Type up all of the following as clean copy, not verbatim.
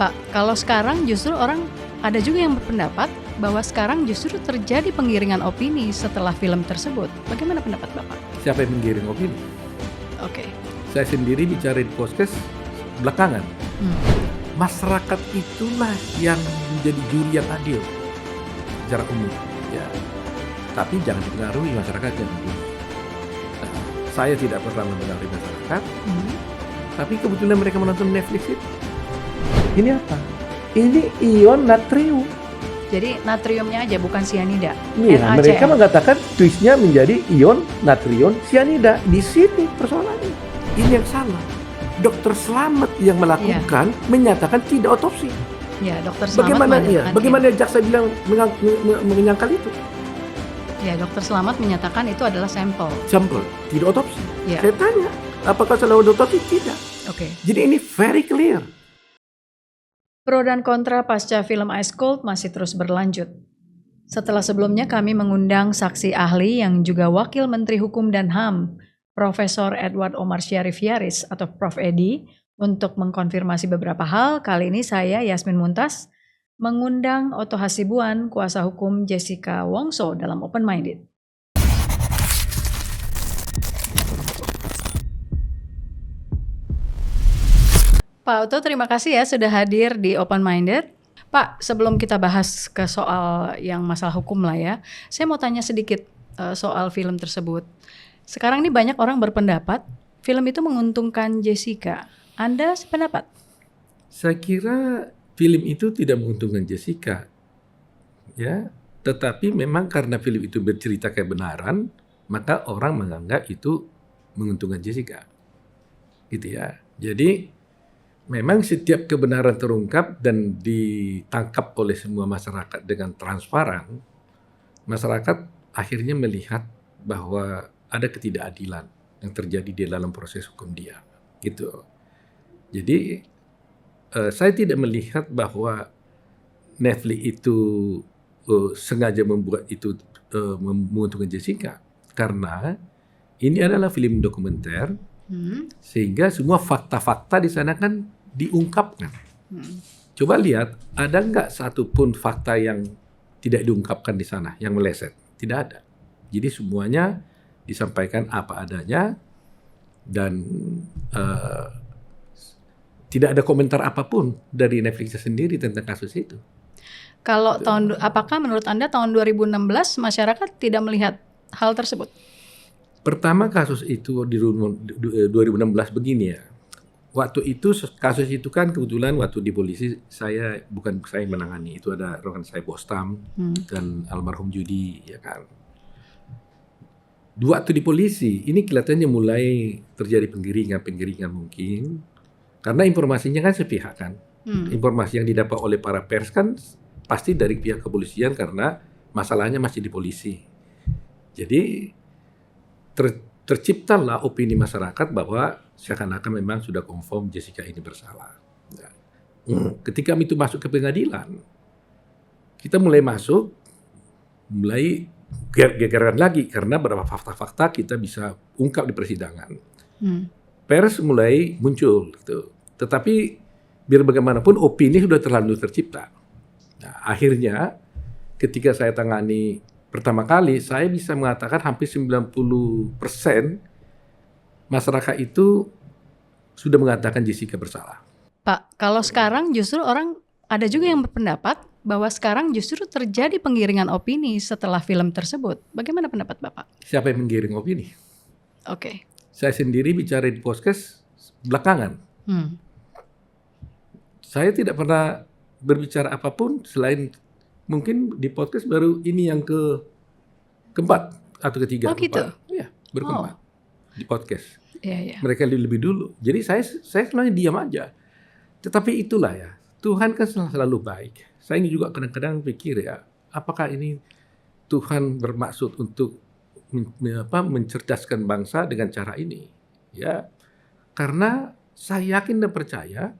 Pak, kalau sekarang justru orang ada juga yang berpendapat bahwa sekarang justru terjadi penggiringan opini setelah film tersebut. Bagaimana pendapat Bapak? Siapa yang menggiring opini? Oke. Saya sendiri bicara di podcast belakangan. Hmm. Masyarakat itulah yang menjadi juri yang adil secara umum. Ya. Tapi jangan dipengaruhi masyarakatnya. Nah, saya tidak pernah mempengaruhi masyarakat. Tapi kebetulan mereka menonton Netflix itu. Ini apa? Ini ion natrium. Jadi natriumnya aja bukan sianida. Iya, mereka mengatakan twistnya menjadi ion natrium sianida. Di sini persoalannya. Ini yang salah. Dokter Slamet yang melakukan menyatakan tidak otopsi. Ya, dokter Slamet bagaimana jaksa bilang menyangkal itu? Ya, dokter Slamet menyatakan itu adalah sampel, tidak otopsi. Ya. Saya tanya, apakah salah otopsi? Tidak. Oke. Jadi ini very clear. Pro dan kontra pasca film Ice Cold masih terus berlanjut. Setelah sebelumnya kami mengundang saksi ahli yang juga Wakil Menteri Hukum dan HAM, Profesor Edward Omar Syarif Yaris atau Prof. Edi, untuk mengkonfirmasi beberapa hal. Kali ini saya, Yasmin Muntas, mengundang Otto Hasibuan, kuasa hukum Jessica Wongso dalam Open Minded. Pak Otto, terima kasih ya sudah hadir di Open Minded. Pak, sebelum kita bahas ke soal yang masalah hukum lah ya, saya mau tanya sedikit soal film tersebut. Sekarang ini banyak orang berpendapat film itu menguntungkan Jessica. Anda sependapat? Saya kira film itu tidak menguntungkan Jessica, ya. Tetapi memang karena film itu bercerita kebenaran, maka orang menganggap itu menguntungkan Jessica, gitu ya. Jadi memang setiap kebenaran terungkap dan ditangkap oleh semua masyarakat dengan transparan, masyarakat akhirnya melihat bahwa ada ketidakadilan yang terjadi di dalam proses hukum dia, gitu. Jadi saya tidak melihat bahwa Netflix itu sengaja membuat itu menguntungkan Jessica, karena ini adalah film dokumenter, sehingga semua fakta-fakta di sana kan diungkapkan. Coba lihat, ada nggak satupun fakta yang tidak diungkapkan di sana, yang meleset? Tidak ada. Jadi semuanya disampaikan apa adanya dan tidak ada komentar apapun dari Netflix sendiri tentang kasus itu. Kalau apakah menurut Anda tahun 2016 masyarakat tidak melihat hal tersebut? Pertama kasus itu di 2016 begini ya. Waktu itu kasus itu kan kebetulan waktu di polisi bukan saya yang menangani, itu ada rekan saya Bostam dan almarhum Judi, ya kan. Waktu di polisi ini kelihatannya mulai terjadi penggiringan mungkin, karena informasinya kan sepihak kan. Informasi yang didapat oleh para pers kan pasti dari pihak kepolisian karena masalahnya masih di polisi. Jadi terciptalah opini masyarakat bahwa seakan-akan memang sudah confirm Jessica ini bersalah. Ketika itu masuk ke pengadilan, kita mulai gegeran lagi karena beberapa fakta-fakta kita bisa ungkap di persidangan. Pers mulai muncul, gitu. Tetapi biar bagaimanapun opini sudah terlanjur tercipta. Nah, akhirnya ketika saya tangani pertama kali, saya bisa mengatakan hampir 90% masyarakat itu sudah mengatakan Jessica bersalah. Pak, kalau sekarang justru orang ada juga yang berpendapat bahwa sekarang justru terjadi penggiringan opini setelah film tersebut. Bagaimana pendapat Bapak? Siapa yang menggiring opini? Oke. Saya sendiri bicara di podcast belakangan. Saya tidak pernah berbicara apapun selain mungkin di podcast baru ini yang keempat atau ketiga. Oh gitu? Iya, berkeempat di podcast. Iya. Mereka lebih dulu. Jadi saya sebenarnya diam aja. Tetapi itulah ya, Tuhan kan selalu baik. Saya ini juga kadang-kadang pikir ya, apakah ini Tuhan bermaksud untuk mencerdaskan bangsa dengan cara ini? Ya, karena saya yakin dan percaya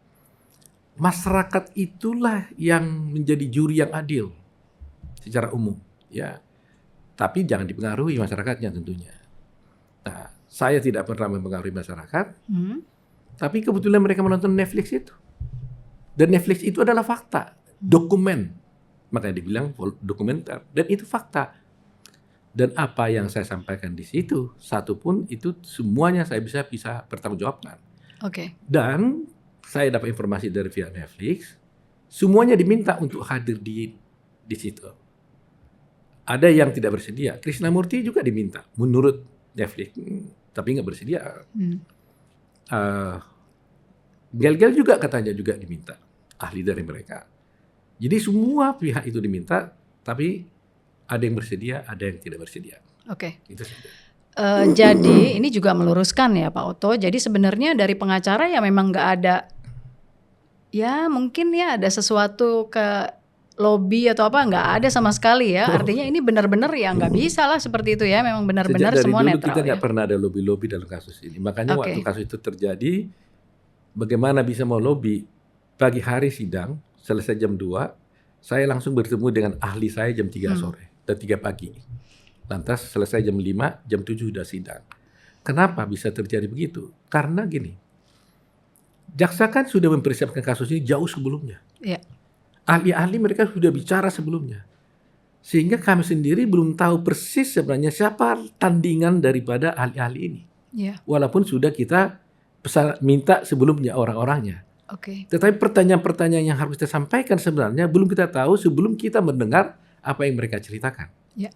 masyarakat itulah yang menjadi juri yang adil secara umum, ya. Tapi jangan dipengaruhi masyarakatnya tentunya. Nah, saya tidak pernah mempengaruhi masyarakat, tapi kebetulan mereka menonton Netflix itu. Dan Netflix itu adalah fakta, dokumen. Makanya dibilang dokumenter. Dan itu fakta. Dan apa yang saya sampaikan di situ, satu pun itu semuanya saya bisa pertanggungjawabkan. Oke. Dan saya dapat informasi dari pihak Netflix, semuanya diminta untuk hadir di situ. Ada yang tidak bersedia. Krishnamurti juga diminta, menurut Netflix, tapi nggak bersedia. Gel-gel juga katanya juga diminta, ahli dari mereka. Jadi semua pihak itu diminta, tapi ada yang bersedia, ada yang tidak bersedia. Oke. Itu saja. Jadi ini juga meluruskan ya Pak Oto. Jadi sebenarnya dari pengacara ya memang nggak ada, ya mungkin ya ada sesuatu ke lobby atau apa, nggak ada sama sekali ya. Artinya ini benar-benar ya nggak bisa lah seperti itu ya. Memang benar-benar Sejak dari semua dulu netral kita ya. nggak pernah ada lobby-lobby dalam kasus ini. Makanya Oke. waktu kasus itu terjadi, bagaimana bisa mau lobby? Pagi hari sidang, selesai jam 2, saya langsung bertemu dengan ahli saya jam 3 sore dan 3 pagi. Lantas selesai jam 5, jam 7 sudah sidang. Kenapa bisa terjadi begitu? Karena gini, jaksa kan sudah mempersiapkan kasus ini jauh sebelumnya. Iya. Ahli-ahli mereka sudah bicara sebelumnya. Sehingga kami sendiri belum tahu persis sebenarnya siapa tandingan daripada ahli-ahli ini. Iya. Walaupun sudah kita minta sebelumnya orang-orangnya. Oke. Tetapi pertanyaan-pertanyaan yang harus kita sampaikan sebenarnya belum kita tahu sebelum kita mendengar apa yang mereka ceritakan. Ya.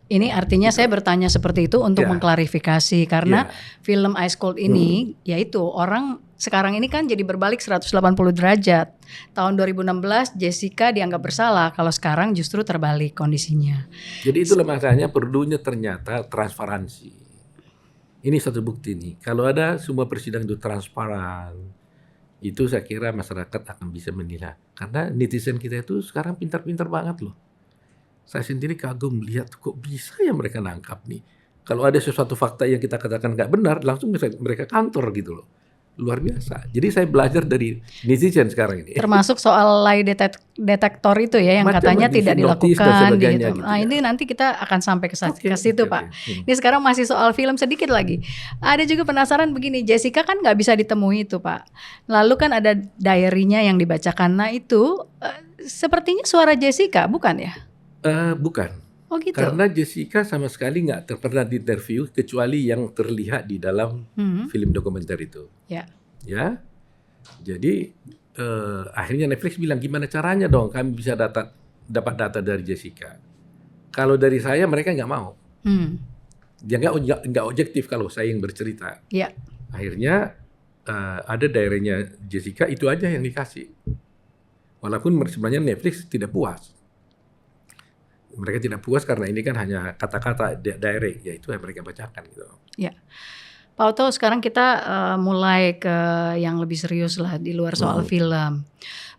Ini artinya saya bertanya seperti itu untuk Ya. mengklarifikasi karena Ya. film Ice Cold ini yaitu orang sekarang ini kan jadi berbalik 180 derajat. Tahun 2016 Jessica dianggap bersalah, kalau sekarang justru terbalik kondisinya. Jadi itulah makanya perlunya ternyata transparansi. Ini satu bukti nih. Kalau ada semua persidangan itu transparan, itu saya kira masyarakat akan bisa menilai. Karena netizen kita itu sekarang pintar-pintar banget loh. Saya sendiri kagum melihat kok bisa ya mereka nangkap nih. Kalau ada sesuatu fakta yang kita katakan nggak benar, langsung mereka kantor gitu loh. Luar biasa. Jadi saya belajar dari netizen sekarang ini. Termasuk soal lie detektor itu ya yang Macam katanya notis tidak dan dilakukan sebagainya gitu. gitu Nah ya. ini nanti kita akan sampai ke Oke, situ oke, Pak. oke. Ini sekarang masih soal film sedikit lagi. Ada juga penasaran begini, Jessica kan nggak bisa ditemui itu Pak. Lalu kan ada diary-nya yang dibacakan. Nah itu sepertinya suara Jessica bukan ya? Bukan. Oh gitu. Karena Jessica sama sekali nggak pernah diinterview kecuali yang terlihat di dalam film dokumenter itu. Ya. Ya. Jadi akhirnya Netflix bilang gimana caranya dong kami bisa dapat data dari Jessica. Kalau dari saya mereka nggak mau. Dia nggak objektif kalau saya yang bercerita. Ya. Akhirnya ada daerahnya Jessica itu aja yang dikasih. Walaupun sebenarnya Netflix tidak puas. Mereka tidak puas karena ini kan hanya kata-kata direct, yaitu yang mereka bacakan gitu. Ya. Pak Oto, sekarang kita mulai ke yang lebih serius lah di luar soal film.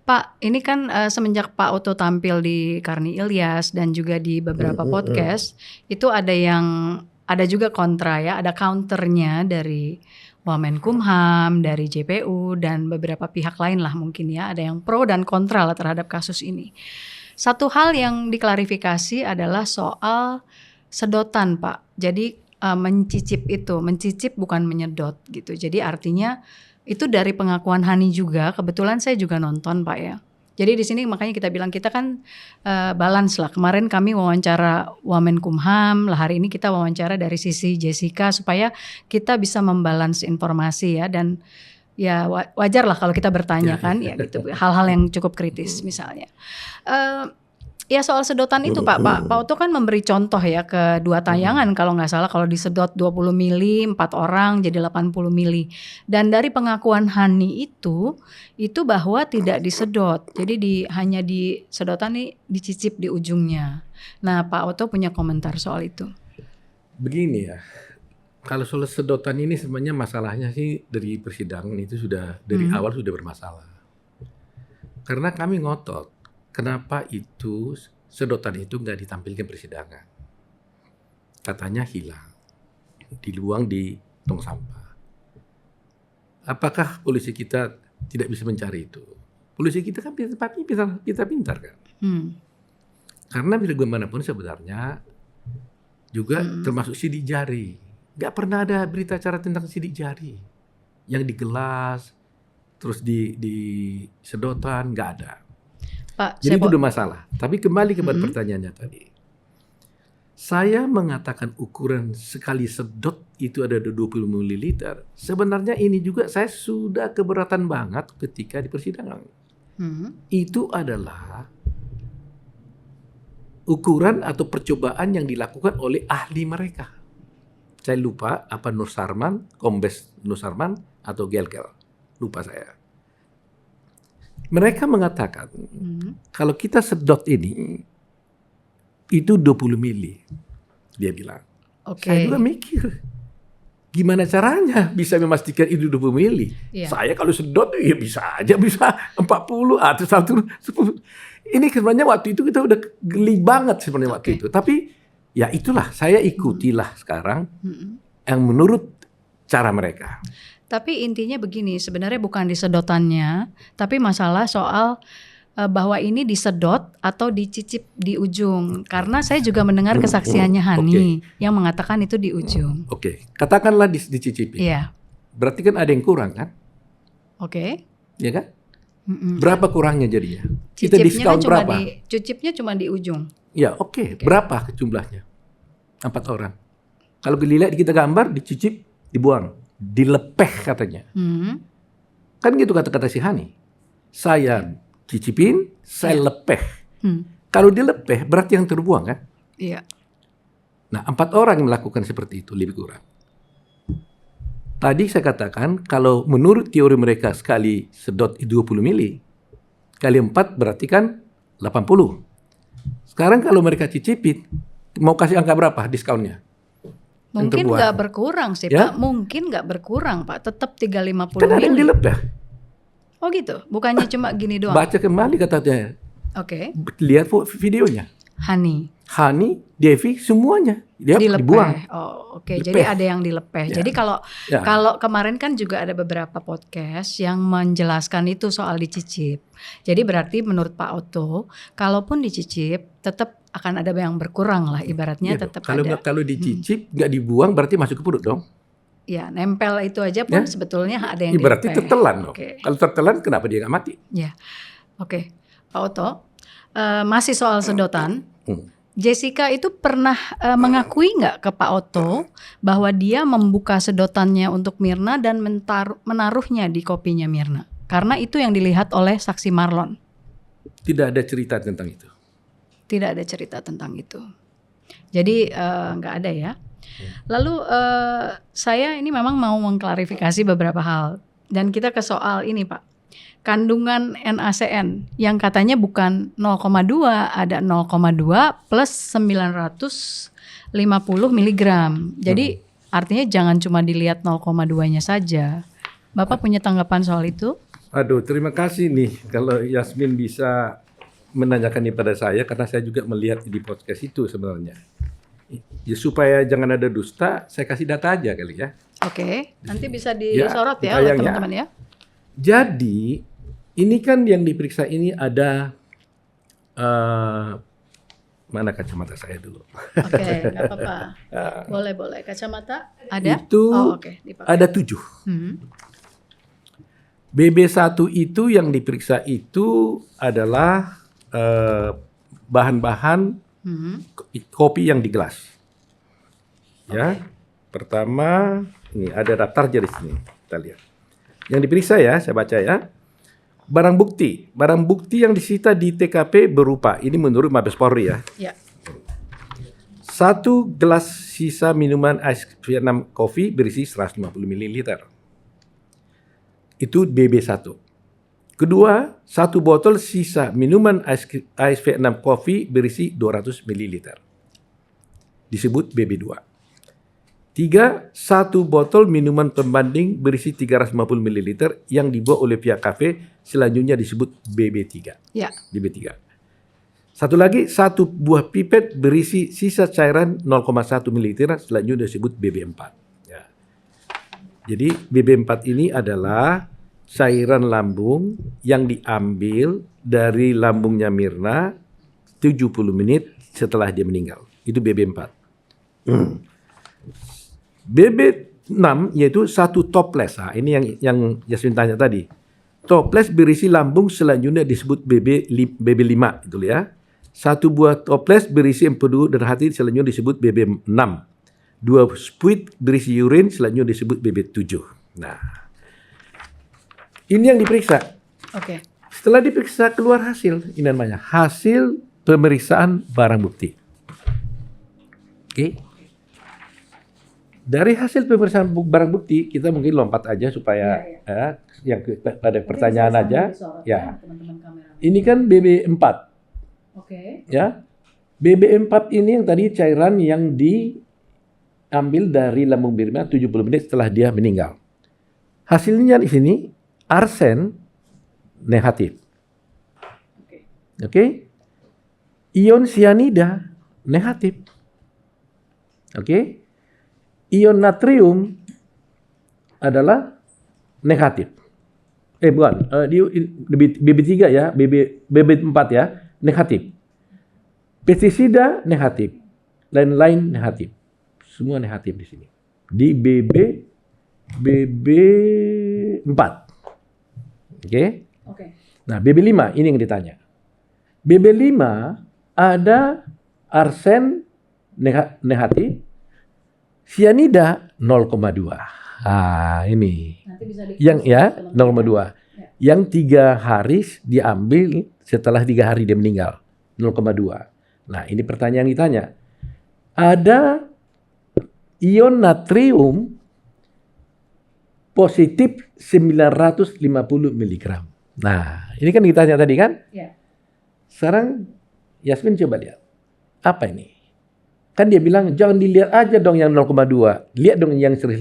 Pak, ini kan semenjak Pak Oto tampil di Karni Ilyas dan juga di beberapa podcast, itu ada juga kontra ya, ada counternya dari Wamenkumham, dari JPU dan beberapa pihak lain lah mungkin ya, ada yang pro dan kontra lah terhadap kasus ini. Satu hal yang diklarifikasi adalah soal sedotan Pak. Jadi mencicip bukan menyedot gitu. Jadi artinya itu dari pengakuan Hani juga. Kebetulan saya juga nonton Pak ya. Jadi di sini makanya kita bilang kita kan balance lah. Kemarin kami wawancara Wamenkumham, lah hari ini kita wawancara dari sisi Jessica supaya kita bisa membalance informasi ya, dan ya wajar lah kalau kita bertanya kan ya gitu, hal-hal yang cukup kritis misalnya. Ya soal sedotan itu Pak Oto kan memberi contoh ya ke 2 tayangan kalau nggak salah, kalau disedot 20 mili 4 orang jadi 80 mili. Dan dari pengakuan Hani itu bahwa tidak disedot. Jadi hanya di sedotan nih dicicip di ujungnya. Nah Pak Oto punya komentar soal itu. Begini ya. Kalau soal sedotan ini sebenarnya masalahnya sih dari persidangan itu sudah dari awal sudah bermasalah. Karena kami ngotot, kenapa itu sedotan itu nggak ditampilkan persidangan? Katanya hilang, diluang di tong sampah. Apakah polisi kita tidak bisa mencari itu? Polisi kita kan pintar kan? Karena bagaimanapun sebenarnya juga termasuk sidik jari. Gak pernah ada berita acara tentang sidik jari yang di gelas, terus di sedotan, nggak ada. Pak, Jadi itu udah masalah. Tapi kembali kepada Mm-mm. pertanyaannya tadi. Saya mengatakan ukuran sekali sedot itu ada 20 ml. Sebenarnya ini juga saya sudah keberatan banget ketika di persidangan. Itu adalah ukuran atau percobaan yang dilakukan oleh ahli mereka. Saya lupa apa Nur Sarman, Kombes Nur Sarman atau Gelgel. Lupa saya. Mereka mengatakan kalau kita sedot ini itu 20 mili. Dia bilang. Oke. Saya juga mikir gimana caranya bisa memastikan itu 20 mili. Iya. Saya kalau sedot ya bisa aja bisa 40 atau 10. Ini sebenarnya waktu itu kita udah geli banget sebenarnya waktu itu. Tapi ya itulah saya ikutilah sekarang yang menurut cara mereka. Tapi intinya begini, sebenarnya bukan di sedotannya, tapi masalah soal bahwa ini disedot atau dicicip di ujung. Karena saya juga mendengar kesaksiannya Hani yang mengatakan itu di ujung. Oke, katakanlah dicicipi. Iya. Berarti kan ada yang kurang kan? Oke. Iya kan? Berapa kurangnya jadinya? Kita Cicipnya diskon kan cuma berapa? cicipnya cuma di ujung. Ya oke. Berapa jumlahnya? 4 orang. Kalau dilihat kita gambar, dicicip, dibuang. Dilepeh katanya. Kan gitu kata-kata si Hani. Saya cicipin, saya lepeh. Kalau dilepeh berarti yang terbuang kan? Iya. Nah 4 orang melakukan seperti itu lebih kurang. Tadi saya katakan kalau menurut teori mereka sekali sedot 20 mili, kali 4 berarti kan 80. Sekarang kalau mereka cicipin, mau kasih angka berapa diskonnya? Mungkin nggak berkurang sih ya? Pak, mungkin nggak berkurang Pak, tetap 350 kan ada yang mili. dilepeh. Oh gitu, bukannya cuma gini doang. Baca kembali katanya. Oke. Lihat videonya. Hani, Devi, semuanya dia dibuang. Oh, oke. Jadi ada yang dilepeh. Ya. Jadi kalau kemarin kan juga ada beberapa podcast yang menjelaskan itu soal dicicip. Jadi berarti menurut Pak Otto, kalaupun dicicip tetap akan ada yang berkurang lah, ibaratnya tetap ada. Kalau dicicip nggak dibuang berarti masuk ke perut dong. Ya, nempel itu aja pun sebetulnya ada yang berarti dilepeh. tertelan dong. Kalau tertelan kenapa dia nggak mati? Ya, oke. Pak Otto, masih soal sedotan. Jessica itu pernah mengakui nggak ke Pak Otto bahwa dia membuka sedotannya untuk Mirna dan menaruhnya di kopinya Mirna? Karena itu yang dilihat oleh saksi Marlon. Tidak ada cerita tentang itu. Tidak ada cerita tentang itu. Jadi nggak ada ya. Lalu saya ini memang mau mengklarifikasi beberapa hal. Dan kita ke soal ini Pak. Kandungan NaCN yang katanya bukan 0,2, ada 0,2 plus 950 mg. Jadi artinya jangan cuma dilihat 0,2-nya saja. Bapak punya tanggapan soal itu? Aduh, terima kasih nih kalau Yasmin bisa menanyakan ini pada saya karena saya juga melihat di podcast itu sebenarnya. Ya, supaya jangan ada dusta, saya kasih data aja kali ya. Oke, nanti bisa disorot ya oleh teman-teman ya. Jadi ini kan yang diperiksa ini ada mana kacamata saya dulu? Oke, nggak apa-apa. Boleh. Kacamata ada? Itu dipakai. ada 7. BB1 itu yang diperiksa itu adalah bahan-bahan kopi yang di gelas. Ya, pertama ini ada daftarnya di sini. Kita lihat. Yang diperiksa ya, saya baca ya. Barang bukti yang disita di TKP berupa ini menurut Mabes Polri ya. 1 gelas sisa minuman ais Vietnam Coffee berisi 150 ml. Itu BB1. Kedua, 1 botol sisa minuman ais Vietnam Coffee berisi 200 ml. Disebut BB2. 3, 1 botol minuman pembanding berisi 350 ml yang dibawa oleh pihak kafe selanjutnya disebut BB3. Ya. BB3. Satu lagi, 1 buah pipet berisi sisa cairan 0,1 ml selanjutnya disebut BB4. Ya. Jadi BB4 ini adalah cairan lambung yang diambil dari lambungnya Mirna 70 menit setelah dia meninggal. Itu BB4. BB6 yaitu 1 toples. Nah, ini yang Yasmin tanya tadi. toples berisi lambung selanjutnya disebut BB5 itu ya. 1 buah toples berisi empedu dan hati selanjutnya disebut BB6. 2 spuit berisi urin selanjutnya disebut BB7. Nah, ini yang diperiksa. Oke. Setelah diperiksa keluar hasil, ini namanya hasil pemeriksaan barang bukti. Oke. Dari hasil pemeriksaan barang bukti, kita mungkin lompat aja supaya yang pada pertanyaan aja. Ya. Ini kan BB4. Oke. Ya. BB4 ini yang tadi cairan yang diambil dari lambung Birma 70 menit setelah dia meninggal. Hasilnya di sini arsen negatif. Oke. Ion sianida negatif. Oke. Ion natrium adalah negatif. Bukan, BB3 ya, BB4 ya, negatif. Pestisida negatif, lain-lain negatif. Semua negatif di sini. Di BB4. Oke? Nah, BB5 ini yang ditanya. BB5 ada arsen negatif, sianida 0,2. Ini. Yang ya 0,2. Yang 3 hari diambil setelah 3 hari dia meninggal. 0,2. Nah, ini pertanyaan yang ditanya. Ada ion natrium positif 950 mg. Nah, ini kan ditanya tadi kan? Ya. Sekarang Yasmin coba lihat. Apa ini? Kan dia bilang jangan dilihat aja dong yang 0,2. Lihat dong yang 150.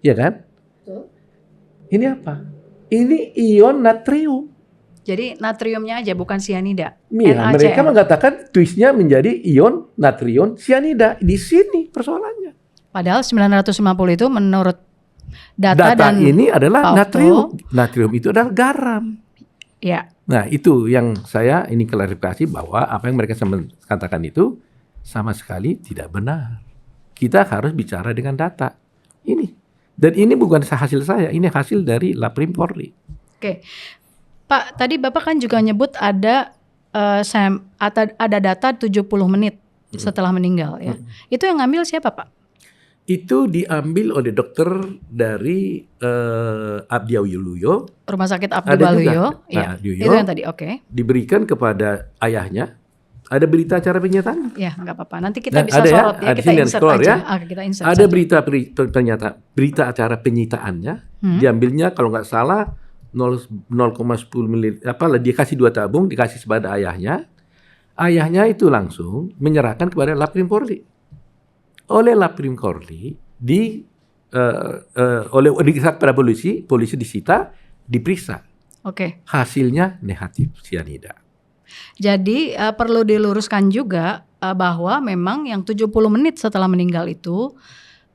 Iya kan? Betul. Ini apa? Ini ion natrium. Jadi natriumnya aja bukan sianida. Iya, mereka mengatakan twistnya menjadi ion natrium sianida. Di sini persoalannya. Padahal 950 itu menurut data dan ini adalah Pak natrium. Natrium itu adalah garam. Ya. Nah, itu yang saya ini klarifikasi bahwa apa yang mereka katakan itu sama sekali tidak benar. Kita harus bicara dengan data. Ini. Dan ini bukan hasil saya, ini hasil dari Laprim Polri. Oke. Pak, tadi Bapak kan juga nyebut ada data 70 menit setelah meninggal ya. Itu yang ngambil siapa, Pak? Itu diambil oleh dokter dari Abdi Waluyo. Rumah sakit Abdi Waluyo. Nah, Itu yang tadi, oke. Diberikan kepada ayahnya. Ada berita acara penyertaan? Ya, nggak apa-apa. Nanti kita bisa ada sorot ya, kita insert aja. Ya. Kita insert ada saja. berita acara penyitaannya. Diambilnya kalau nggak salah 0,10 ml. Dia kasih 2 tabung, dikasih kepada ayahnya. Ayahnya itu langsung menyerahkan kepada Laprim Polri. Oleh Laprim Polri diserahkan pada polisi disita, diperiksa. Oke. Hasilnya negatif sianida. Jadi perlu diluruskan juga bahwa memang yang 70 menit setelah meninggal itu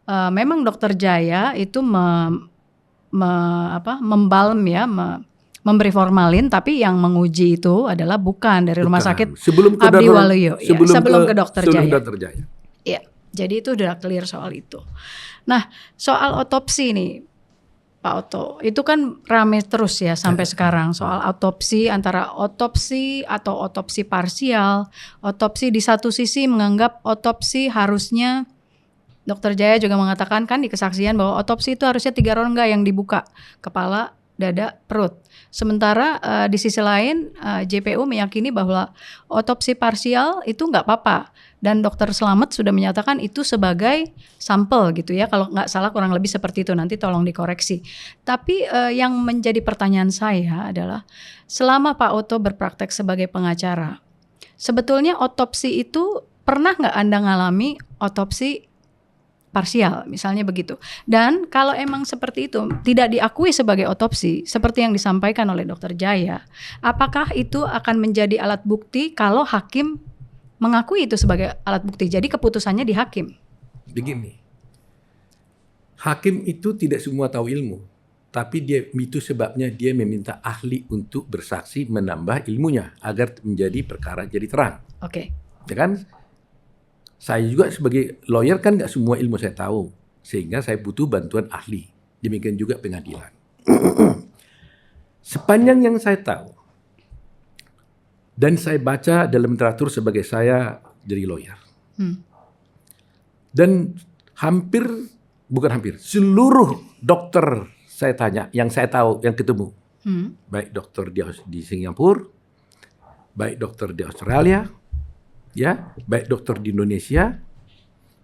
memang Dokter Jaya itu membalm ya, memberi formalin, tapi yang menguji itu adalah bukan dari rumah sakit Abdi Waluyo. Sebelum ke Dokter Jaya. Iya, jadi itu udah clear soal itu. Nah, soal otopsi nih, Pak Oto, itu kan rame terus ya sampai sekarang soal otopsi, antara otopsi atau otopsi parsial. Otopsi di satu sisi menganggap otopsi harusnya, Dokter Jaya juga mengatakan kan di kesaksian bahwa otopsi itu harusnya 3 rongga yang dibuka, kepala, dada, perut. Sementara di sisi lain JPU meyakini bahwa otopsi parsial itu nggak apa-apa. Dan Dokter Slamet sudah menyatakan itu sebagai sampel gitu ya. Kalau nggak salah kurang lebih seperti itu, nanti tolong dikoreksi. Tapi yang menjadi pertanyaan saya adalah selama Pak Oto berpraktek sebagai pengacara, sebetulnya otopsi itu pernah nggak Anda ngalami otopsi parsial misalnya begitu. Dan kalau emang seperti itu tidak diakui sebagai otopsi seperti yang disampaikan oleh Dokter Jaya, apakah itu akan menjadi alat bukti kalau hakim mengakui itu sebagai alat bukti? Jadi keputusannya di hakim. Begini, hakim itu tidak semua tahu ilmu, tapi itu sebabnya dia meminta ahli untuk bersaksi menambah ilmunya agar menjadi perkara jadi terang. Oke. Ya kan? Saya juga sebagai lawyer kan nggak semua ilmu saya tahu, sehingga saya butuh bantuan ahli. Demikian juga pengadilan. Sepanjang yang saya tahu, dan saya baca dalam literatur sebagai saya jadi lawyer. Dan seluruh dokter saya tanya, yang saya tahu, yang ketemu. Baik dokter di Singapura, baik dokter di Australia, ya, baik dokter di Indonesia,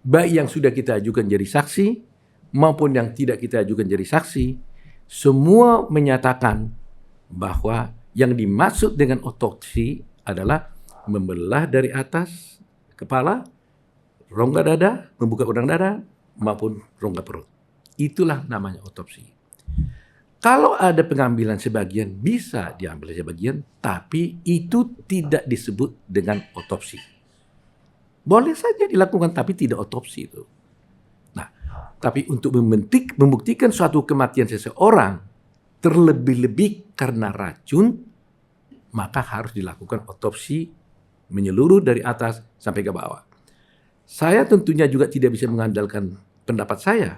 baik yang sudah kita ajukan jadi saksi, maupun yang tidak kita ajukan jadi saksi, semua menyatakan bahwa yang dimaksud dengan otopsi adalah membelah dari atas kepala, rongga dada, membuka udang dada, maupun rongga perut. Itulah namanya otopsi. Kalau ada pengambilan sebagian, bisa diambil sebagian, tapi itu tidak disebut dengan otopsi. Boleh saja dilakukan, tapi tidak otopsi itu. Nah, tapi untuk membuktikan suatu kematian seseorang, terlebih-lebih karena racun, maka harus dilakukan otopsi menyeluruh dari atas sampai ke bawah. Saya tentunya juga tidak bisa mengandalkan pendapat saya.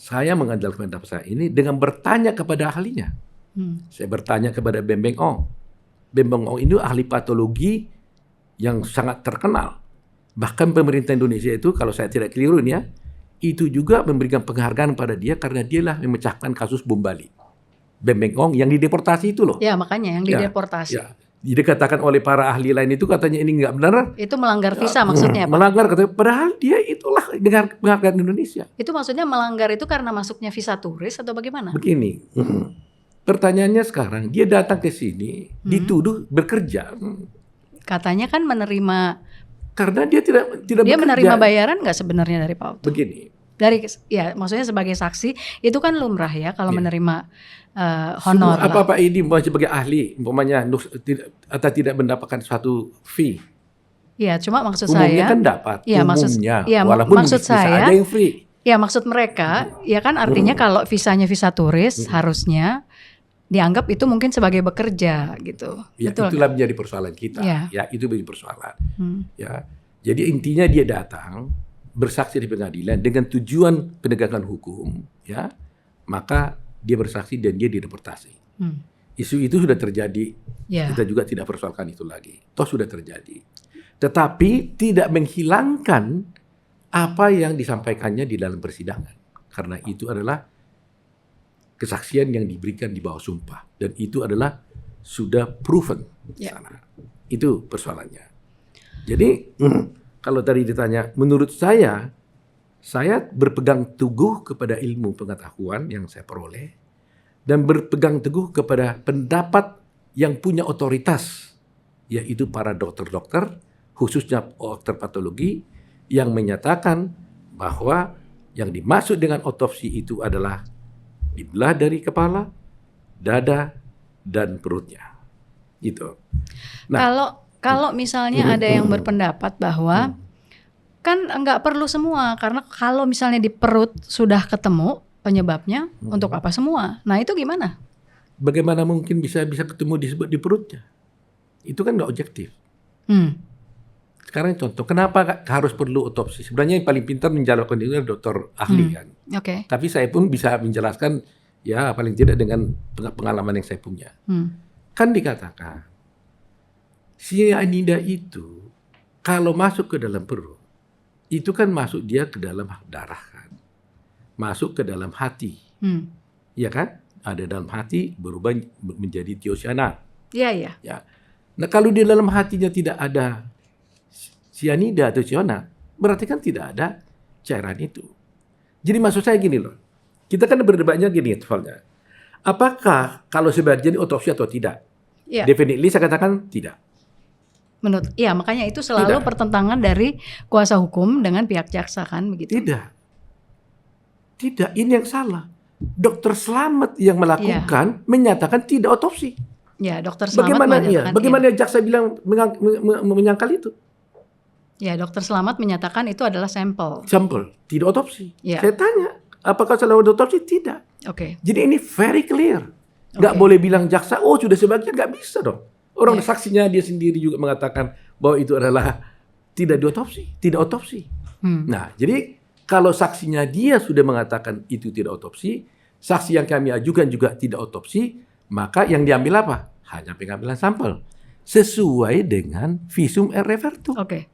Saya mengandalkan pendapat saya ini dengan bertanya kepada ahlinya. Saya bertanya kepada Beng Ong. Beng Ong ini ahli patologi yang sangat terkenal. Bahkan pemerintah Indonesia itu, kalau saya tidak keliru ini ya, itu juga memberikan penghargaan pada dia karena dialah yang memecahkan kasus bom Bali. Beng Ong yang dideportasi itu loh. Ya, makanya yang dideportasi. Ya. Dikatakan oleh para ahli lain itu katanya ini nggak benar. Itu melanggar visa maksudnya, Pak? Melanggar, katanya. Padahal dia itulah penghargaan Indonesia. Itu maksudnya melanggar itu karena masuknya visa turis atau bagaimana? Begini, pertanyaannya sekarang, dia datang ke sini, dituduh bekerja. Katanya kan menerima. Karena dia tidak Dia bekerja. menerima bayaran nggak sebenarnya dari Pak Otto? Begini. Ya maksudnya sebagai saksi itu kan lumrah ya kalau menerima honor. Apa-apa ini sebagai ahli, umpamanya atau tidak mendapatkan suatu fee. Iya, cuma maksud umumnya saya. Kan dapat. Ya, walaupun maksud bisa saya. Ada yang free. Ya maksud mereka, ya kan artinya kalau visanya visa turis harusnya dianggap itu mungkin sebagai bekerja gitu. Ya, betul itulah kan? menjadi persoalan kita. Ya, itu menjadi persoalan. Ya, jadi intinya dia datang bersaksi di pengadilan dengan tujuan penegakan hukum, ya, maka dia bersaksi dan dia dideportasi. Isu itu sudah terjadi, kita juga tidak persoalkan itu lagi. Toh sudah terjadi. Tetapi tidak menghilangkan apa yang disampaikannya di dalam persidangan, karena itu adalah kesaksian yang diberikan di bawah sumpah dan itu adalah sudah proven di sana. Itu persoalannya. Jadi kalau tadi ditanya, menurut saya berpegang teguh kepada ilmu pengetahuan yang saya peroleh dan berpegang teguh kepada pendapat yang punya otoritas, yaitu para dokter-dokter, khususnya dokter patologi, yang menyatakan bahwa yang dimaksud dengan otopsi itu adalah dibelah dari kepala, dada, dan perutnya. Gitu. Nah, Kalau misalnya ada yang berpendapat bahwa kan nggak perlu semua, karena kalau misalnya di perut sudah ketemu penyebabnya, untuk apa semua? Nah itu gimana? Bagaimana mungkin bisa ketemu disebut di perutnya? Itu kan nggak objektif. Sekarang contoh, kenapa harus perlu otopsi? Sebenarnya yang paling pintar menjelaskan itu adalah dokter ahli kan. Tapi saya pun bisa menjelaskan ya paling tidak dengan pengalaman yang saya punya. Kan dikatakan cyanida itu kalau masuk ke dalam perut, itu kan masuk dia ke dalam darah kan, masuk ke dalam hati, ya kan? Ada dalam hati berubah menjadi tiosianat. Iya. Ya. Nah kalau di dalam hatinya tidak ada cyanida atau tionat, berarti kan tidak ada cairan itu. Jadi maksud saya gini loh, kita kan berdebatnya gini soalnya, apakah kalau sebagian otopsi atau tidak? Definitely saya katakan tidak. Makanya itu selalu pertentangan dari kuasa hukum dengan pihak jaksa kan begitu? Tidak, ini yang salah. Dokter Slamet yang melakukan menyatakan tidak otopsi. Ya, Dokter Slamet bagaimana jaksa bilang menyangkal itu? Ya, Dokter Slamet menyatakan itu adalah sampel, tidak otopsi. Saya tanya, apakah salah otopsi? Tidak. Jadi ini very clear. Nggak boleh bilang jaksa, oh sudah sebagian, nggak bisa dong. Orang saksinya dia sendiri juga mengatakan bahwa itu adalah tidak otopsi. Nah, jadi kalau saksinya dia sudah mengatakan itu tidak otopsi, saksi yang kami ajukan juga tidak otopsi, Maka yang diambil apa? Hanya pengambilan sampel sesuai dengan visum et repertum. Oke.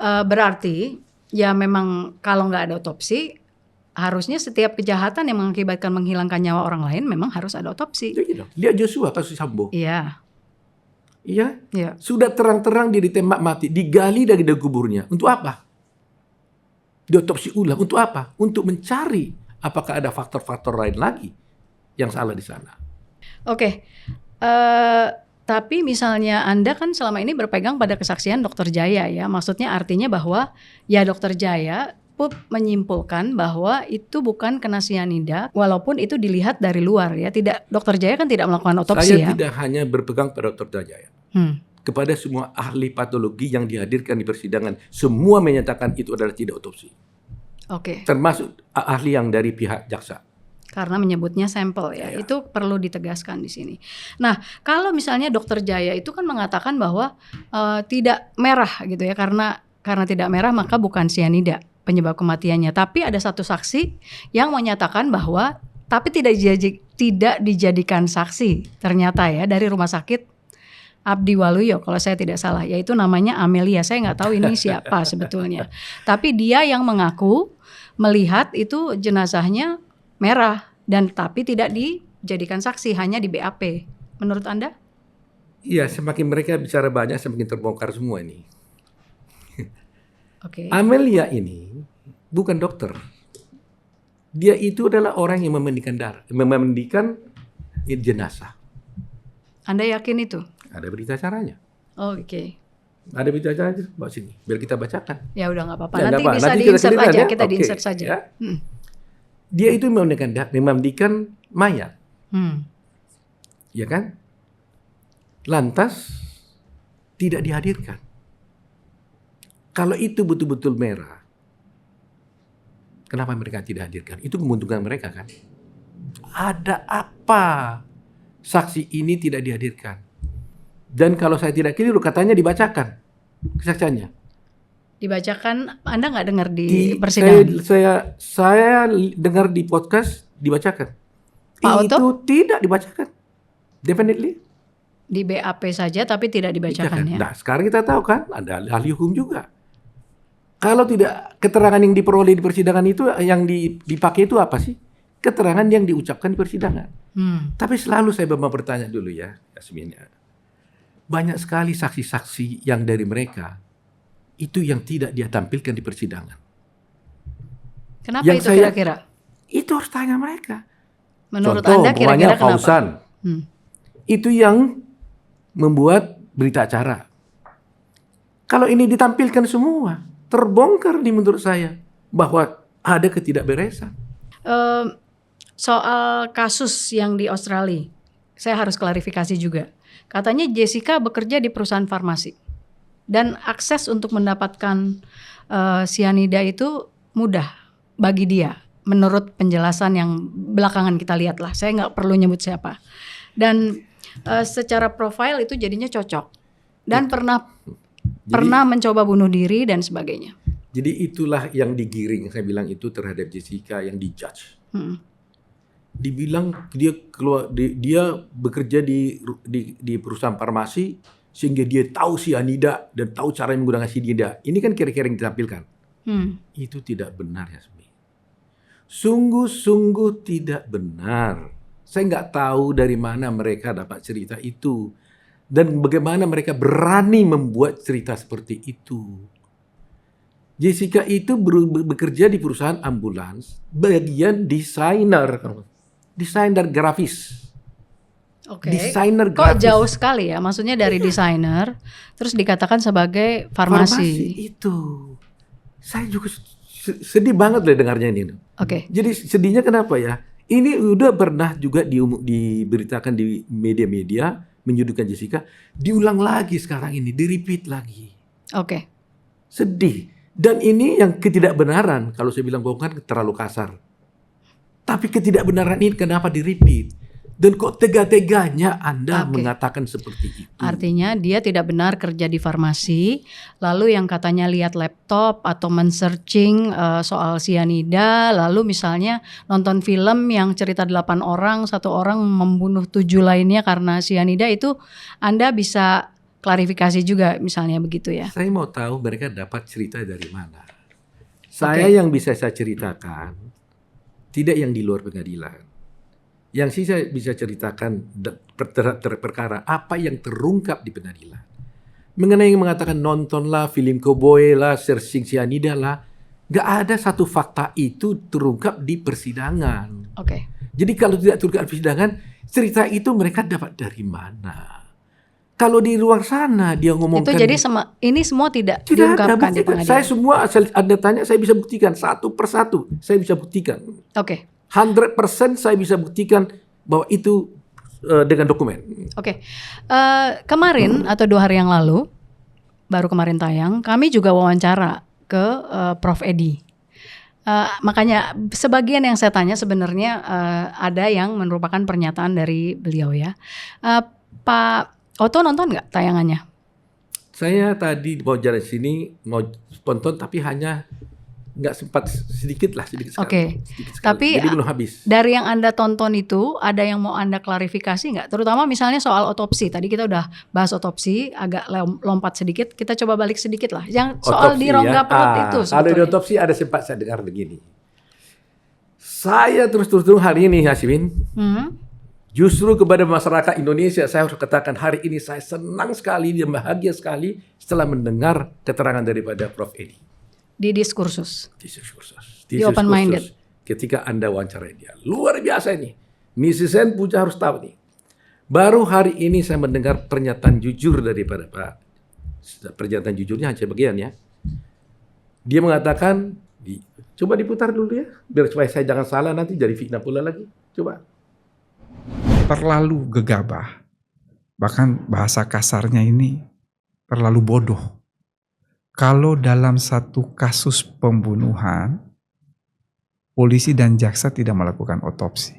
Berarti ya memang kalau nggak ada otopsi, harusnya setiap kejahatan yang mengakibatkan menghilangkan nyawa orang lain memang harus ada otopsi. Gitu. Lihat Joshua kasus Sambo. Iya. Iya. Iya. Sudah terang-terang dia ditembak mati, digali dari kuburnya. Untuk apa? Diotopsi ulang. Untuk apa? Untuk mencari apakah ada faktor-faktor lain lagi yang salah di sana. Oke. Tapi misalnya Anda kan selama ini berpegang pada kesaksian Dr. Jaya ya. Maksudnya artinya bahwa ya Dr. Jaya menyimpulkan bahwa itu bukan kena sianida walaupun itu dilihat dari luar ya. Tidak, Dr. Jaya kan tidak melakukan otopsi Saya ya. tidak hanya berpegang pada Dr. Jaya. Kepada semua ahli patologi yang dihadirkan di persidangan, semua menyatakan itu adalah tidak otopsi. Oke. Termasuk ahli yang dari pihak jaksa. Karena menyebutnya sampel ya, itu perlu ditegaskan di sini. Nah, kalau misalnya Dr. Jaya itu kan mengatakan bahwa tidak merah gitu ya, karena tidak merah maka bukan sianida penyebab kematiannya. Tapi ada satu saksi yang menyatakan bahwa tapi tidak dijadikan saksi ternyata ya dari rumah sakit Abdi Waluyo kalau saya tidak salah, yaitu namanya Amelia. Saya nggak tahu ini siapa sebetulnya. Tapi dia yang mengaku melihat itu jenazahnya merah dan tapi tidak dijadikan saksi, hanya di BAP. Menurut Anda? Iya, semakin mereka bicara banyak semakin terbongkar semua ini. Oke. Amelia ini bukan dokter. Dia itu adalah orang yang memandikan jenazah. Anda yakin itu? Ada berita acaranya. Oke. Ada berita acaranya, bawa sini biar kita bacakan. Ya udah nggak apa-apa. Ya, Nanti apa. bisa Nanti di-insert aja. ya? Kita di-insert saja. Ya. Dia itu memandikan mayat. Ya kan? Lantas tidak dihadirkan. Kalau itu betul-betul merah, kenapa mereka tidak hadirkan? Itu menguntungkan mereka kan? Ada apa saksi ini tidak dihadirkan? Dan kalau saya tidak keliru, katanya dibacakan kesaksiannya. Dibacakan, Anda nggak dengar di persidangan? Saya dengar di podcast dibacakan. Pak Oto? Itu tidak dibacakan. Definitely. Di BAP saja tapi tidak dibacakan ya. Nah, sekarang kita tahu kan ada ahli hukum juga. Kalau tidak, keterangan yang diperoleh di persidangan itu yang dipakai itu apa sih? Keterangan yang diucapkan di persidangan. Tapi selalu saya mau bertanya dulu ya, Yasmin. Banyak sekali saksi-saksi yang dari mereka itu yang tidak dia tampilkan di persidangan. Kenapa yang itu kira-kira? Itu harus tanya mereka. Menurut Contoh, Anda kira-kira kenapa? Fauzan. Itu yang membuat berita acara. Kalau ini ditampilkan semua, terbongkar nih menurut saya bahwa ada ketidakberesan. Soal kasus yang di Australia, saya harus klarifikasi juga. Katanya Jessica bekerja di perusahaan farmasi dan akses untuk mendapatkan sianida itu mudah bagi dia. Menurut penjelasan yang belakangan kita lihat lah, saya nggak perlu nyebut siapa. Dan secara profil itu jadinya cocok dan pernah mencoba bunuh diri dan sebagainya. Jadi itulah yang digiring, saya bilang itu terhadap Jessica yang dijudge. Dibilang dia bekerja di perusahaan farmasi sehingga dia tahu sianida dan tahu cara menggunakan sianida. Ini kan kira-kira yang ditampilkan. Itu tidak benar ya, sungguh-sungguh tidak benar. Saya nggak tahu dari mana mereka dapat cerita itu dan bagaimana mereka berani membuat cerita seperti itu. Jessica itu bekerja di perusahaan ambulans, bagian desainer grafis. Oke. Desainer Kok grafis. jauh sekali ya? Maksudnya dari desainer, terus dikatakan sebagai farmasi. Itu, saya juga sedih banget lah dengarnya ini. Oke. Jadi sedihnya kenapa ya? Ini udah pernah juga diberitakan di media-media menyudutkan Jessica, diulang lagi sekarang ini, di-repeat lagi. Oke. Sedih. Dan ini yang ketidakbenaran, kalau saya bilang bohong kan terlalu kasar. Tapi ketidakbenaran ini kenapa di-repeat? Dan kok tega-teganya Anda Oke. mengatakan seperti itu? Artinya dia tidak benar kerja di farmasi, lalu yang katanya lihat laptop atau men-searching soal sianida, lalu misalnya nonton film yang cerita 8 orang, 1 orang membunuh 7 lainnya karena sianida, itu Anda bisa klarifikasi juga misalnya begitu ya? Saya mau tahu mereka dapat cerita dari mana. Saya yang bisa saya ceritakan, tidak yang di luar pengadilan. Yang sih saya bisa ceritakan perkara apa yang terungkap di pengadilan. Mengenai yang mengatakan nontonlah film koboi lah, searching sianida lah, gak ada satu fakta itu terungkap di persidangan. Oke. Jadi kalau tidak terungkap di persidangan, cerita itu mereka dapat dari mana? Kalau di luar sana dia ngomongkan Itu jadi ini semua tidak tidak diungkapkan ada di bukti. pengadilan? Saya semua asal Anda tanya saya bisa buktikan satu persatu. Saya bisa buktikan. Oke. 100% saya bisa buktikan bahwa itu dengan dokumen. Oke. Kemarin atau 2 hari yang lalu, baru kemarin tayang, kami juga wawancara ke Prof. Edi. Makanya sebagian yang saya tanya sebenarnya ada yang merupakan pernyataan dari beliau ya. Pak Oto nonton nggak tayangannya? Saya tadi mau jalan sini, mau nonton tapi hanya nggak sempat sedikit sekali. Oke. Tapi jadi belum habis. Dari yang Anda tonton itu, ada yang mau Anda klarifikasi nggak? Terutama misalnya soal otopsi. Tadi kita udah bahas otopsi, agak lompat sedikit. Kita coba balik sedikit lah. Yang soal Otopsi, di rongga perut itu Kalau di sebetulnya. otopsi ada sempat saya dengar begini. Saya terus hari ini Hasimin, justru kepada masyarakat Indonesia saya harus katakan hari ini saya senang sekali dan bahagia sekali setelah mendengar keterangan daripada Prof. Edi. Di diskursus. Di open minded. Ketika Anda wawancarai dia. Luar biasa ini. Netizen puja harus tahu nih. Baru hari ini saya mendengar pernyataan jujur daripada Pak. Pernyataan jujurnya hanya sebagian ya. Dia mengatakan, coba diputar dulu ya. Biar supaya saya jangan salah nanti jadi fitnah pula lagi. Coba. Terlalu gegabah. Bahkan bahasa kasarnya ini terlalu bodoh. Kalau dalam satu kasus pembunuhan, polisi dan jaksa tidak melakukan otopsi.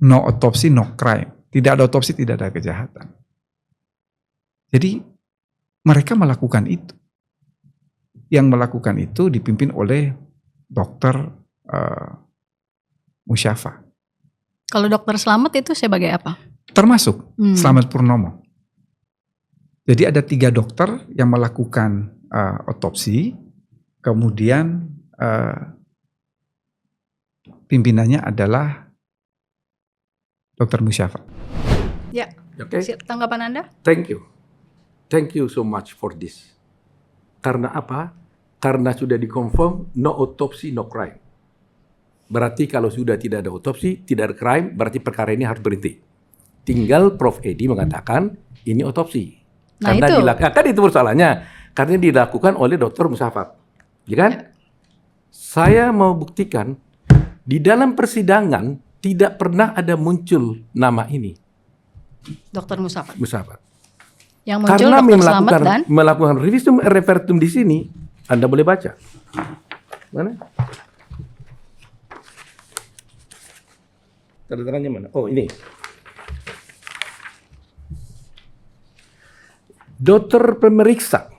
No otopsi, no crime. Tidak ada otopsi, tidak ada kejahatan. Jadi mereka melakukan itu. Yang melakukan itu dipimpin oleh dokter Musyafa. Kalau dokter Slamet itu sebagai apa? Termasuk Slamet Purnomo. Jadi ada 3 dokter yang melakukan otopsi, kemudian pimpinannya adalah Dr. Musyafa. Ya, Okay. tanggapan Anda? Thank you so much for this. Karena apa? Karena sudah dikonfirm no otopsi, no crime. Berarti kalau sudah tidak ada otopsi, tidak ada crime, berarti perkara ini harus berhenti. Tinggal Prof. Edi mengatakan ini otopsi. Nah, Karena itu. kan itu persoalannya. Karena dilakukan oleh Dr. Musyafa. Ya kan? Saya mau buktikan di dalam persidangan tidak pernah ada muncul nama ini. Dokter Musyafa. Musyafa. Yang muncul Karena dokter Slamet dan melakukan revisum referendum di sini, Anda boleh baca. Mana? Tanda tangannya mana? Oh, ini. Dokter pemeriksa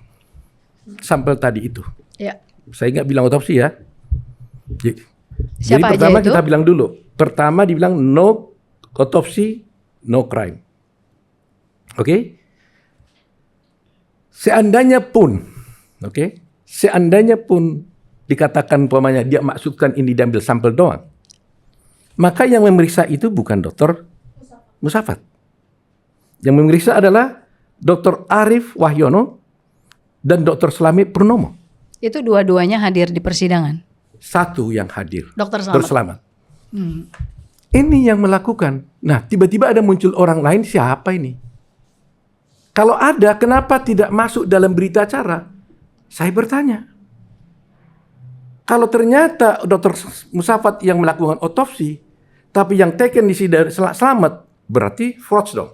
sampel tadi itu. ya. Saya nggak bilang otopsi ya. Jadi Siapa aja pertama itu? kita bilang dulu. Pertama dibilang no otopsi, no crime. Oke? Seandainya pun dikatakan umpamanya dia maksudkan ini diambil sampel doang, maka yang memeriksa itu bukan dokter Musafat. Yang memeriksa adalah Dr. Arif Wahyono dan Dr. Slamet Purnomo. Itu dua-duanya hadir di persidangan. Satu yang hadir, Dokter Dr. Slamet. Slamet. Ini yang melakukan. Nah, tiba-tiba ada muncul orang lain, siapa ini? Kalau ada, kenapa tidak masuk dalam berita acara? Saya bertanya. Kalau ternyata Dr. Musafat yang melakukan otopsi, tapi yang taken di sini Slamet, berarti fraud dong.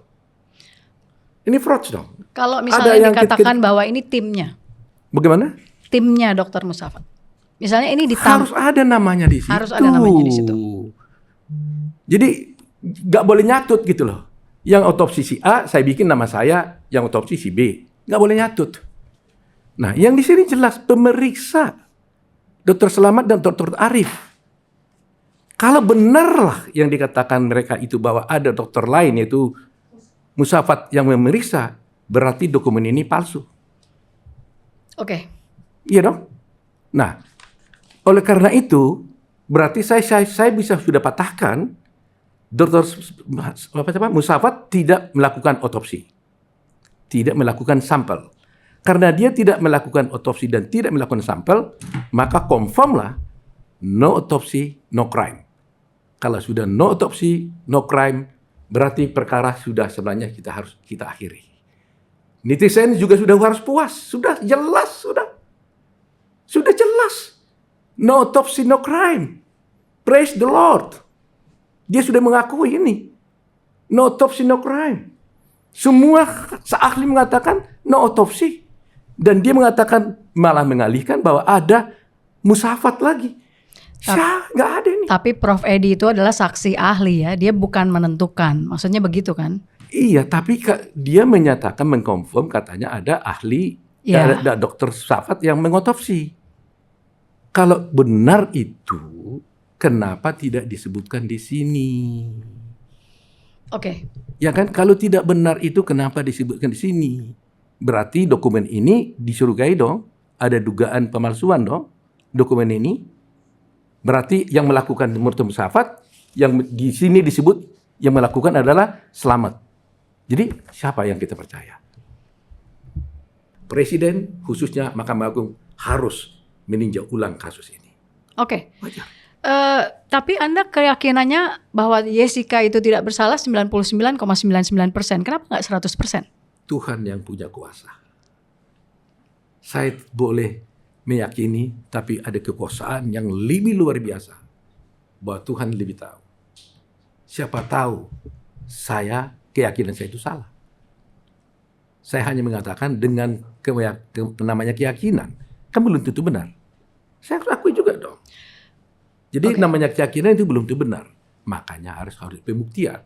Ini fraud dong. Kalau Ada misalnya yang dikatakan bahwa ini timnya, Bagaimana? timnya Dokter Musafat. Misalnya ini Harus ada namanya di situ. Harus ada namanya di situ. Jadi nggak boleh nyatut gitu loh. Yang otopsi si A, saya bikin nama saya, yang otopsi si B. Nggak boleh nyatut. Nah, yang di sini jelas pemeriksa Dr. Selamat dan Dr. Arif. Kalau benarlah yang dikatakan mereka itu bahwa ada dokter lain yaitu Musafat yang memeriksa, berarti dokumen ini palsu. Oke. Iya dong? Nah, oleh karena itu, berarti saya bisa sudah patahkan Dr. Musafat tidak melakukan otopsi. Tidak melakukan sampel. Karena dia tidak melakukan otopsi dan tidak melakukan sampel, maka confirmlah no otopsi, no crime. Kalau sudah no otopsi, no crime, berarti perkara sudah sebenarnya kita akhiri. Netizen juga sudah harus puas, sudah jelas, sudah jelas. No autopsy, no crime. Praise the Lord. Dia sudah mengakui ini. No autopsy, no crime. Semua ahli mengatakan no autopsy. Dan dia mengatakan, malah mengalihkan bahwa ada Musafat lagi. Nggak ada ini. Tapi Prof. Edi itu adalah saksi ahli ya, dia bukan menentukan. Maksudnya begitu kan? Iya, tapi dia menyatakan, mengkonfirm katanya ada ahli, ada dokter Musafat yang mengotopsi. Kalau benar itu, kenapa tidak disebutkan di sini? Oke. Ya kan, kalau tidak benar itu kenapa disebutkan di sini? Berarti dokumen ini disurugai dong, ada dugaan pemalsuan dong, dokumen ini. Berarti yang melakukan Dr. Musafat, yang di sini disebut yang melakukan adalah Selamat. Jadi siapa yang kita percaya? Presiden, khususnya Mahkamah Agung, harus meninjau ulang kasus ini. Oke. Wajar. Tapi Anda keyakinannya bahwa Jessica itu tidak bersalah 99,99%. Kenapa nggak 100%? Tuhan yang punya kuasa. Saya boleh meyakini, tapi ada kekuasaan yang lebih luar biasa. Bahwa Tuhan lebih tahu. Siapa tahu keyakinan saya itu salah. Saya hanya mengatakan dengan namanya keyakinan. Kan belum tentu benar. Saya akui juga dong. Jadi namanya keyakinan itu belum tentu benar. Makanya harus pembuktian.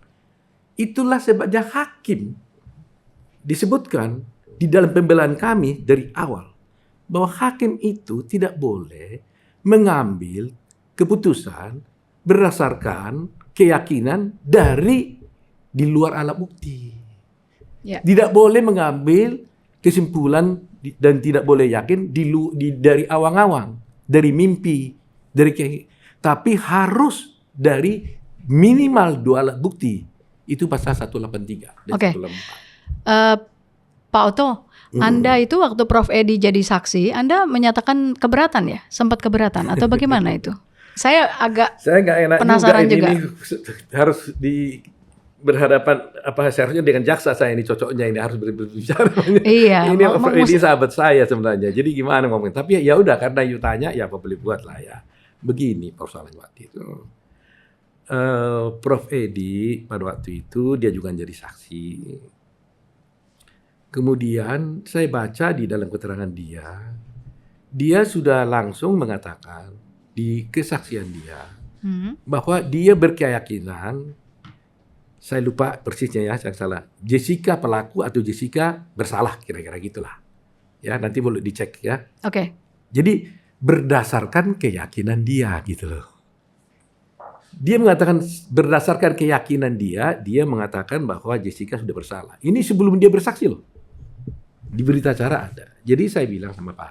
Itulah sebabnya hakim disebutkan di dalam pembelaan kami dari awal bahwa hakim itu tidak boleh mengambil keputusan berdasarkan keyakinan dari di luar alat bukti. Ya. Tidak boleh mengambil kesimpulan dan tidak boleh yakin dari awang-awang, dari mimpi, tapi harus dari minimal 2 alat bukti. Itu pasal 183 dan 184. Pak Oto, Anda itu waktu Prof. Edi jadi saksi, Anda menyatakan keberatan ya? Sempat keberatan atau bagaimana itu? Saya nggak enak penasaran juga. Ini harus berhadapan seharusnya dengan jaksa saya ini cocoknya ini harus berbicara. Iya. Ini Prof. Edi sahabat saya sebenarnya. Jadi gimana ngomongin? Tapi ya udah karena you tanya ya apa boleh buat lah ya. Begini persoalan waktu itu. Prof. Edi pada waktu itu dia juga jadi saksi. Kemudian saya baca di dalam keterangan dia sudah langsung mengatakan di kesaksian dia bahwa dia berkeyakinan, saya lupa persisnya ya, saya salah, Jessica pelaku atau Jessica bersalah, kira-kira gitulah. Ya, nanti boleh dicek ya. Oke. Jadi berdasarkan keyakinan dia gitu loh. Dia mengatakan berdasarkan keyakinan dia mengatakan bahwa Jessica sudah bersalah. Ini sebelum dia bersaksi loh. Di berita acara ada. Jadi saya bilang sama Pak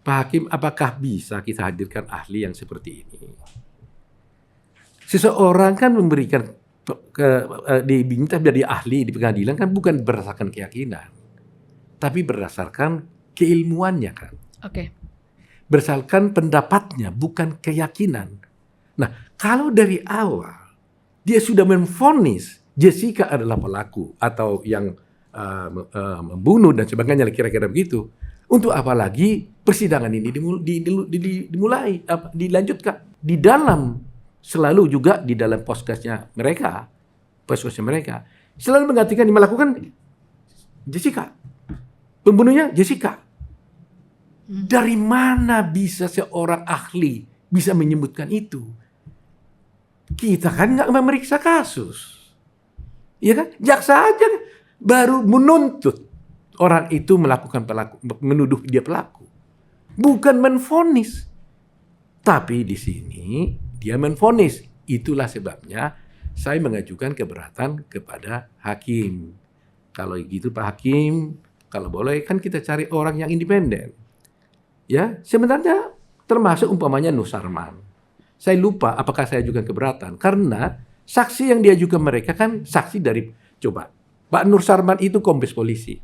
Hakim, apakah bisa kita hadirkan ahli yang seperti ini? Seseorang kan memberikan diminta menjadi ahli di pengadilan kan bukan berdasarkan keyakinan, tapi berdasarkan keilmuannya kan. Oke. Berdasarkan pendapatnya, bukan keyakinan. Nah, kalau dari awal dia sudah memvonis Jessica adalah pelaku atau yang membunuh dan sebagainya, kira-kira begitu. Untuk apa lagi persidangan ini dimulai, dilanjutkan di dalam selalu juga di dalam podcastnya mereka selalu mengatakan melakukan Jessica, pembunuhnya Jessica. Dari mana bisa seorang ahli bisa menyebutkan itu? Kita kan nggak memeriksa kasus. Ya kan? Jaksa aja baru menuntut orang itu menuduh dia pelaku. Bukan menvonis. Tapi di sini dia menvonis. Itulah sebabnya saya mengajukan keberatan kepada hakim. Kalau gitu Pak Hakim, kalau boleh kan kita cari orang yang independen. Ya, sebenarnya termasuk umpamanya Nur Sarman. Saya lupa apakah saya ajukan keberatan karena saksi yang diajukan mereka kan saksi dari Pak Nur Sarman itu kombes polisi.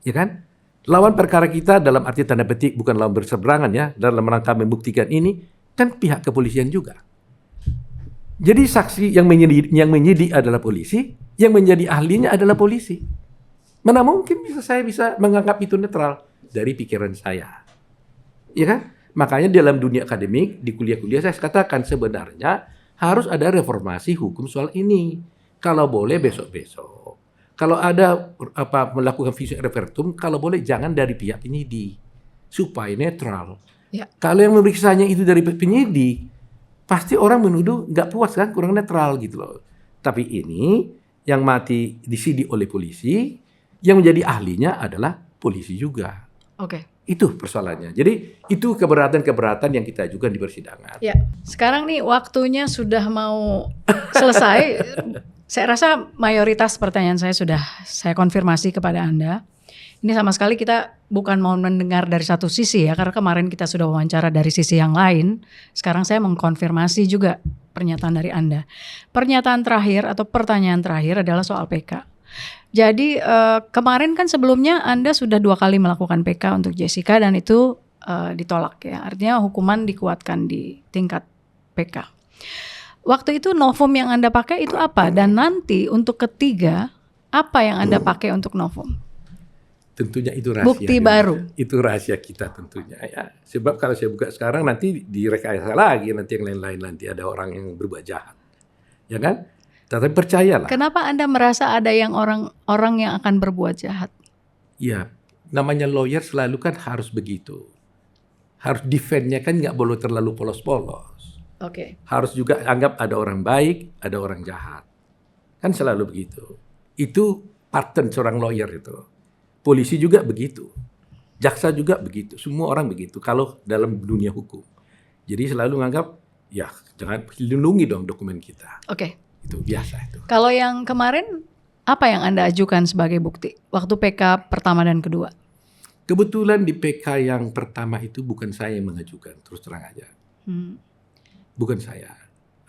Ya kan? Lawan perkara kita dalam arti tanda petik bukan lawan berseberangan ya, dalam rangka membuktikan ini kan pihak kepolisian juga. Jadi saksi yang menyidik adalah polisi, yang menjadi ahlinya adalah polisi. Mana mungkin saya bisa menganggap itu netral dari pikiran saya. Ya kan? Makanya dalam dunia akademik, di kuliah-kuliah saya katakan sebenarnya harus ada reformasi hukum soal ini. Kalau boleh besok-besok. Kalau ada melakukan visum et repertum, kalau boleh jangan dari pihak penyidik supaya netral. Ya. Kalau yang memeriksanya itu dari penyidik, pasti orang menuduh nggak puas kan, kurang netral gitu loh. Tapi ini yang mati disidik oleh polisi, yang menjadi ahlinya adalah polisi juga. Oke. Itu persoalannya. Jadi itu keberatan-keberatan yang kita ajukan di persidangan. Ya, sekarang nih waktunya sudah mau selesai. Saya rasa mayoritas pertanyaan saya sudah saya konfirmasi kepada Anda. Ini sama sekali kita bukan mau mendengar dari satu sisi ya, karena kemarin kita sudah wawancara dari sisi yang lain. Sekarang saya mengkonfirmasi juga pernyataan dari Anda. Pernyataan terakhir atau pertanyaan terakhir adalah soal PK. Jadi kemarin kan sebelumnya Anda sudah 2 kali melakukan PK untuk Jessica dan itu ditolak ya. Artinya hukuman dikuatkan di tingkat PK. Waktu itu novum yang Anda pakai itu apa? Dan nanti untuk ketiga, apa yang Anda pakai untuk novum? Tentunya itu rahasia. Bukti baru. Itu rahasia kita tentunya ya. Sebab kalau saya buka sekarang nanti direkayasa lagi, nanti yang lain-lain, nanti ada orang yang berbuat jahat. Ya kan? Tapi percayalah. Kenapa Anda merasa ada yang orang yang akan berbuat jahat? Ya, namanya lawyer selalu kan harus begitu. Harus defend-nya kan nggak boleh terlalu polos-polos. Oke. Harus juga anggap ada orang baik, ada orang jahat. Kan selalu begitu. Itu pattern seorang lawyer itu. Polisi juga begitu. Jaksa juga begitu. Semua orang begitu kalau dalam dunia hukum. Jadi selalu menganggap, ya jangan lindungi dong dokumen kita. Oke. Itu biasa itu. Kalau yang kemarin, apa yang Anda ajukan sebagai bukti? Waktu PK pertama dan kedua? Kebetulan di PK yang pertama itu bukan saya yang mengajukan, terus terang aja. Bukan saya.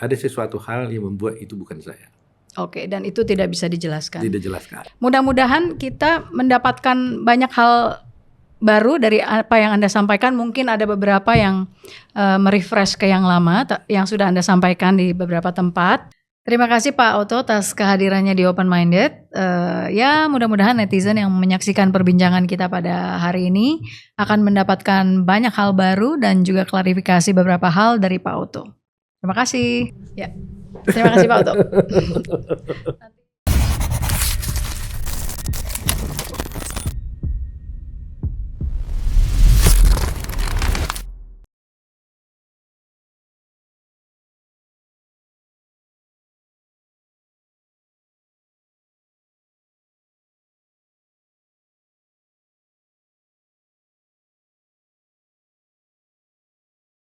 Ada sesuatu hal yang membuat itu bukan saya. Oke, dan itu tidak bisa dijelaskan. Tidak jelaskan. Mudah-mudahan kita mendapatkan banyak hal baru dari apa yang Anda sampaikan. Mungkin ada beberapa yang merefresh ke yang lama, yang sudah Anda sampaikan di beberapa tempat. Terima kasih Pak Otto atas kehadirannya di Open Minded. Ya mudah-mudahan netizen yang menyaksikan perbincangan kita pada hari ini akan mendapatkan banyak hal baru dan juga klarifikasi beberapa hal dari Pak Otto. Terima kasih. Ya, terima kasih Pak Otto.